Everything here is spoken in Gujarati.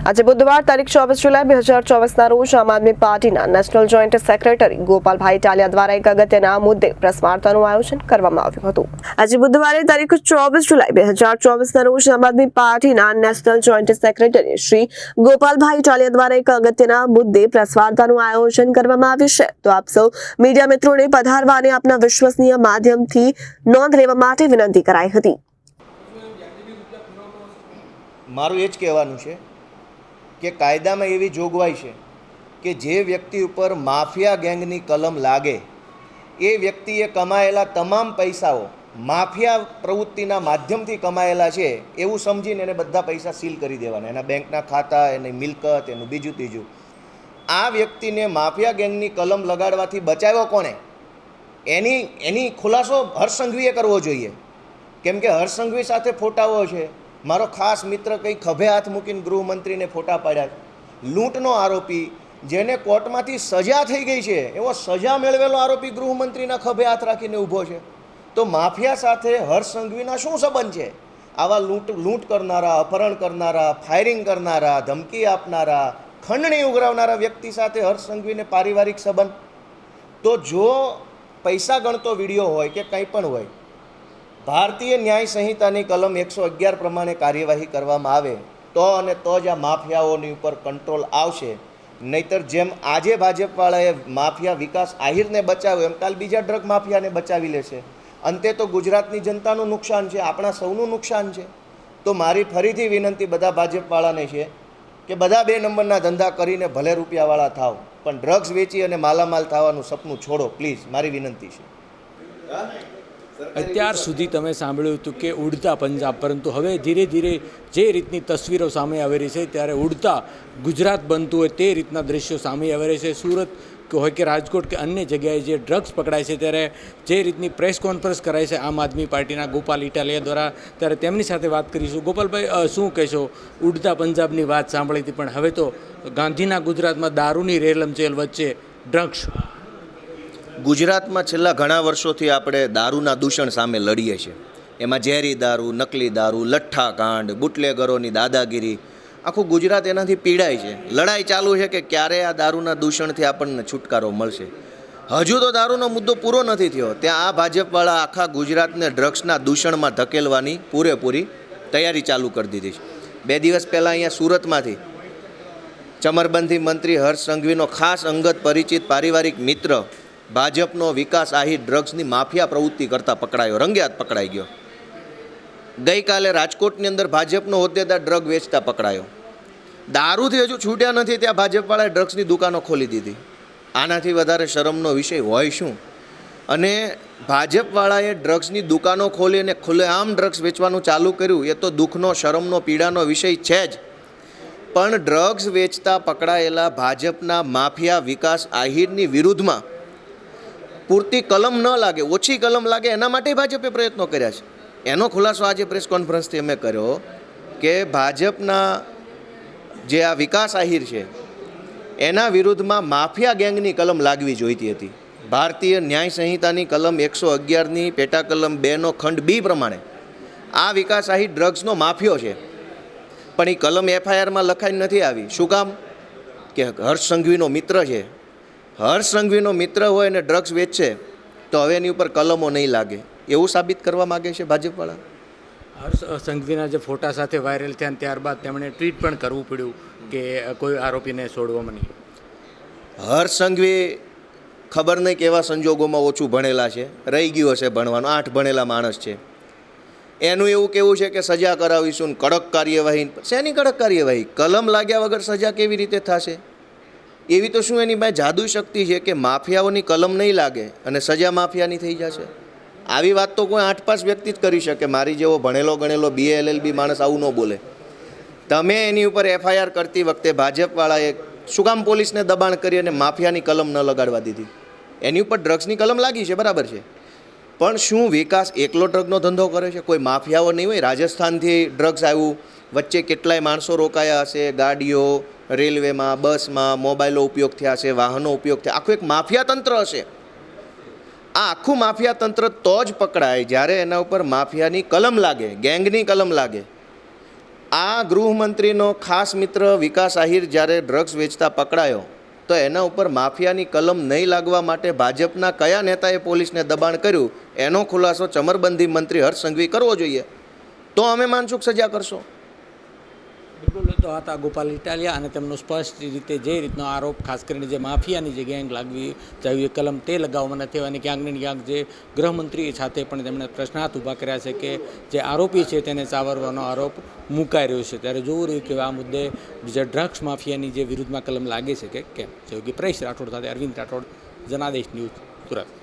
આજે બુધવાર તારીખ 24 જુલાઈ 2024ના રોજ આમ આદમી પાર્ટીના નેશનલ જોઈન્ટ સેક્રેટરી ગોપાલભાઈ ટાલિયા દ્વારા એક અગત્યના મુદ્દે પ્રેસ વાર્તાનું આયોજન કરવામાં આવ્યું હતું। આજે બુધવારે તારીખ 24 જુલાઈ 2024ના રોજ આમ આદમી પાર્ટીના નેશનલ જોઈન્ટ સેક્રેટરી શ્રી ગોપાલભાઈ ટાલિયા દ્વારા એક અગત્યના મુદ્દે પ્રેસ વાર્તાનું આયોજન કરવામાં આવ્યું છે। તો આપ સૌ મીડિયા મિત્રોને પધારવા અને આપના વિશ્વસનીય માધ્યમથી નોંધ લેવા માટે વિનંતી કરાઈ હતી। મારું એ જ કહેવાનું છે કે કાયદામાં એવી જોગવાઈ છે કે જે વ્યક્તિ ઉપર માફિયા ગેંગની કલમ લાગે એ વ્યક્તિએ કમાયેલા તમામ પૈસાઓ માફિયા પ્રવૃત્તિના માધ્યમથી કમાયેલા છે એવું સમજીને એને બધા પૈસા સીલ કરી દેવાના, એના બેંકના ખાતા, એની મિલકત, એનું બીજું ત્રીજું। આ વ્યક્તિને માફિયા ગેંગની કલમ લગાડવાથી બચાવ્યો કોણે એની ખુલાસો હર્ષ સંઘવીએ કરવો જોઈએ, કેમ કે હર્ષ સંઘવી સાથે ફોટાઓ છે। મારો ખાસ મિત્ર કંઈ ખભે હાથ મૂકીને ગૃહમંત્રીને ફોટા પાડ્યા, લૂંટનો આરોપી જેને કોર્ટમાંથી સજા થઈ ગઈ છે એવો સજા મેળવેલો આરોપી ગૃહમંત્રીના ખભે હાથ રાખીને ઊભો છે। તો માફિયા સાથે હર્ષ સંઘવીના શું સંબંધ છે? આવા લૂંટ કરનારા, અપહરણ કરનારા, ફાયરિંગ કરનારા, ધમકી આપનારા, ખંડણી ઉઘરાવનારા વ્યક્તિ સાથે હર્ષ સંઘવીને પારિવારિક સંબંધ? તો જો પૈસા ગણતો વિડીયો હોય કે કંઈ પણ હોય, ભારતીય ન્યાય સંહિતાની કલમ 111 પ્રમાણે કાર્યવાહી કરવામાં આવે તો અને તો જ આ માફિયાઓની ઉપર કંટ્રોલ આવશે। નહીતર જેમ આજે ભાજપવાળાએ માફિયા વિકાસ આહિરને બચાવ્યો એમ કાલ બીજા ડ્રગ માફિયાને બચાવી લેશે। અંતે તો ગુજરાતની જનતાનું નુકસાન છે, આપણા સૌનું નુકસાન છે। તો મારી ફરીથી વિનંતી બધા ભાજપવાળાને છે કે બધા 2 નંબરના ધંધા કરીને ભલે રૂપિયાવાળા થાવ, પણ ડ્રગ્સ વેચી અને માલામાલ થવાનું સપનું છોડો પ્લીઝ, મારી વિનંતી છે। અત્યાર સુધી તમે સાંભળ્યું હતું કે ઉડતા પંજાબ, પરંતુ હવે ધીરે ધીરે જે રીતની તસવીરો સામે આવી રહી છે ત્યારે ઉડતા ગુજરાત બનતું હોય તે રીતના દ્રશ્યો સામે આવી રહી છે। સુરત હોય કે રાજકોટ કે અન્ય જગ્યાએ જે ડ્રગ્સ પકડાય છે ત્યારે જે રીતની પ્રેસ કોન્ફરન્સ કરાય છે આમ આદમી પાર્ટીના ગોપાલ ઇટાલિયા દ્વારા, ત્યારે તેમની સાથે વાત કરીશું। ગોપાલભાઈ, શું કહેશો? ઉડતા પંજાબની વાત સાંભળી હતી, પણ હવે તો ગાંધીના ગુજરાતમાં દારૂની રેલમચેલ વચ્ચે ડ્રગ્સ। ગુજરાતમાં છેલ્લા ઘણા વર્ષોથી આપણે દારૂના દૂષણ સામે લડીએ છીએ। એમાં ઝેરી દારૂ, નકલી દારૂ, લઠ્ઠાકાંડ, બુટલેગરોની દાદાગીરી, આખું ગુજરાત એનાથી પીડાય છે। લડાઈ ચાલુ છે કે ક્યારે આ દારૂના દૂષણથી આપણને છુટકારો મળશે। હજુ તો દારૂનો મુદ્દો પૂરો નથી થયો, ત્યાં આ ભાજપવાળા આખા ગુજરાતને ડ્રગ્સના દૂષણમાં ધકેલવાની પૂરેપૂરી તૈયારી ચાલુ કરી દીધી છે। 2 દિવસ પહેલાં અહીંયા સુરતમાંથી ચમરબંધી મંત્રી હર્ષ સંઘવીનો ખાસ અંગત પરિચિત પારિવારિક મિત્ર ભાજપનો વિકાસ આહિર ડ્રગ્સની માફિયા પ્રવૃત્તિ કરતા પકડાયો, રંગે હાથ પકડાઈ ગયો। ગઈકાલે રાજકોટની અંદર ભાજપનો હોદ્દેદાર ડ્રગ વેચતા પકડાયો। દારૂથી હજુ છૂટ્યા નથી ત્યાં ભાજપવાળાએ ડ્રગ્સની દુકાનો ખોલી દીધી। આનાથી વધારે શરમનો વિષય હોય શું? અને ભાજપવાળાએ ડ્રગ્સની દુકાનો ખોલી અને ખુલ્લેઆમ ડ્રગ્સ વેચવાનું ચાલુ કર્યું, એ તો દુઃખનો, શરમનો, પીડાનો વિષય છે જ। પણ ડ્રગ્સ વેચતા પકડાયેલા ભાજપના માફિયા વિકાસ આહિરની વિરુદ્ધમાં પૂરતી કલમ ન લાગે, ઓછી કલમ લાગે, એના માટે ભાજપે પ્રયત્નો કર્યા છે। એનો ખુલાસો આજે પ્રેસ કોન્ફરન્સથી અમે કર્યો કે ભાજપના જે આ વિકાસ આહિર છે એના વિરુદ્ધમાં માફિયા ગેંગની કલમ લાગવી જોઈતી હતી। ભારતીય ન્યાય સંહિતાની કલમ 111ની પેટા કલમ 2નો ખંડ B પ્રમાણે આ વિકાસ આહિર ડ્રગ્સનો માફિયો છે, પણ એ કલમ FIRમાં લખાઈ નથી આવી। શું કામ? કે હર્ષ સંઘવીનો મિત્ર છે। હર્ષ સંઘવીનો મિત્ર હોય અને ડ્રગ્સ વેચશે તો હવે એની ઉપર કલમો નહીં લાગે એવું સાબિત કરવા માગે છે ભાજપવાળા। હર્ષ સંઘવીના જે ફોટા સાથે વાયરલ થયા ત્યારબાદ તેમણે ટ્વીટ પણ કરવું પડ્યું કે કોઈ આરોપીને છોડવામાં નહીં। હર્ષ સંઘવી ખબર નહીં કેવા સંજોગોમાં ઓછું ભણેલા છે, રહી ગયું હશે ભણવાનું, 8 ભણેલા માણસ છે। એનું એવું કહેવું છે કે સજા કરાવીશું, કડક કાર્યવાહી। શેની કડક કાર્યવાહી? કલમ લાગ્યા વગર સજા કેવી રીતે થશે? એવી તો શું એની પાસે જાદુ શક્તિ છે કે માફિયાઓની કલમ નહીં લાગે અને સજા માફિયાની થઈ જશે? આવી વાત તો કોઈ 8 વ્યક્તિ જ કરી શકે। મારી જેવો ભણેલો ગણેલો BA LLB માણસ આવું ન બોલે। તમે એની ઉપર FIR કરતી વખતે ભાજપવાળાએ શું કામ પોલીસને દબાણ કરી અને માફિયાની કલમ ન લગાડવા દીધી? એની ઉપર ડ્રગ્સની કલમ લાગી છે, બરાબર છે, પણ શું વિકાસ એકલો ડ્રગનો ધંધો કરે છે? કોઈ માફિયાઓ નહીં હોય? રાજસ્થાનથી ડ્રગ્સ આવ્યું, વચ્ચે કેટલાય માણસો રોકાયા હશે, ગાડીઓ, રેલવેમાં, બસમાં, મોબાઈલો ઉપયોગ થયા છે, વાહનો ઉપયોગ થયા, આખું એક માફિયા તંત્ર હશે। આ આખું માફિયા તંત્ર તો જ પકડાય જ્યારે એના ઉપર માફિયાની કલમ લાગે, ગેંગની કલમ લાગે। આ ગૃહમંત્રીનો ખાસ મિત્ર વિકાસ આહિર જ્યારે ડ્રગ્સ વેચતા પકડાયો તો એના ઉપર માફિયાની કલમ નહીં લાગવા માટે ભાજપના કયા નેતાએ પોલીસને દબાણ કર્યું એનો ખુલાસો ચમરબંધી મંત્રી હર્ષ સંઘવી કરવો જોઈએ, તો અમે માનશું કે સજા કરશો. બિલકુલ, તો હતા ગોપાલ ઇટાલિયા અને તેમનો સ્પષ્ટ રીતે જે રીતનો આરોપ ખાસ કરીને જે માફિયાની જે ગેંગ લાગવી જોઈએ કલમ તે લગાવવામાં નથી અને ક્યાંક ને ક્યાંક જે ગૃહમંત્રી સાથે પણ તેમણે પ્રશ્નાર્થ ઊભા કર્યા છે કે જે આરોપી છે તેને ચાવરવાનો આરોપ મુકાઈ રહ્યો છે. ત્યારે જોવું રહ્યું કે આ મુદ્દે જે ડ્રગ્સ માફિયાની જે વિરુદ્ધમાં કલમ લાગે છે કે કેમ. સહયોગી પ્રેશ રાઠોડ સાથે અરવિંદ રાઠોડ, જનાદેશ ન્યૂઝ, સુરત.